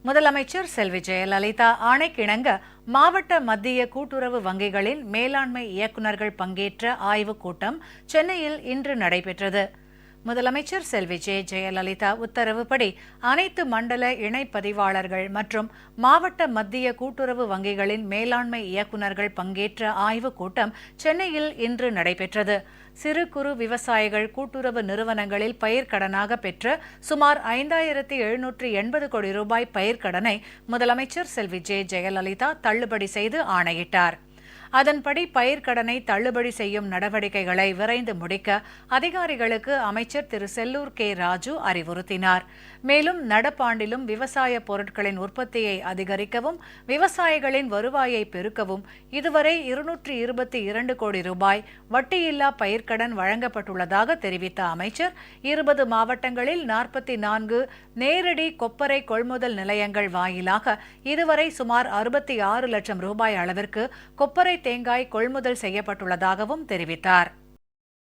முதலமைச்சர் செல்வி ஜெயலலிதா ஆணைக்கிணங்க மாவட்ட மத்திய கூட்டுறவு வங்கிகளின் மேலாண்மை இயக்குநர்கள் பங்கேற்ற ஆய்வுக் கூட்டம் சென்னையில் இன்று நடைபெற்றது. முதலமைச்சர் செல்வி ஜெயலலிதா உத்தரவுப்படி அனைத்து மண்டல இணைப்பதிவாளர்கள் மற்றும் மாவட்ட மத்திய கூட்டுறவு வங்கிகளின் மேலாண்மை இயக்குநர்கள் பங்கேற்ற ஆய்வுக் கூட்டம் சென்னையில் இன்று நடைபெற்றது. சிறு குறு விவசாயிகள் கூட்டுறவு நிறுவனங்களில் பயிர்க்கடனாக பெற்ற சுமார் 5,780 கோடி ரூபாய் பயிர்க்கடனை முதலமைச்சர் செல்வி ஜெயலலிதா தள்ளுபடி செய்து ஆணையிட்டார். அதன்படி பயிர்க்கடனை தள்ளுபடி செய்யும் நடவடிக்கைகளை விரைந்து முடிக்க அதிகாரிகளுக்கு அமைச்சர் திரு செல்லூர் கே ராஜு அறிவுறுத்தினார். மேலும் நடப்பாண்டிலும் விவசாய பொருட்களின் உற்பத்தியை அதிகரிக்கவும் விவசாயிகளின் வருவாயை பெருக்கவும் இதுவரை 222 கோடி ரூபாய் வட்டியில்லா பயிர்க்கடன் வழங்கப்பட்டுள்ளதாக தெரிவித்த அமைச்சர் 20 மாவட்டங்களில் 44 நேரடி கொப்பரை கொள்முதல் நிலையங்கள் வாயிலாக இதுவரை சுமார் 66 லட்சம் ரூபாய் அளவிற்கு கொப்பரை தேங்காய் கொள்முதல் செய்யப்பட்டுள்ளதாகவும் தெரிவித்தார்.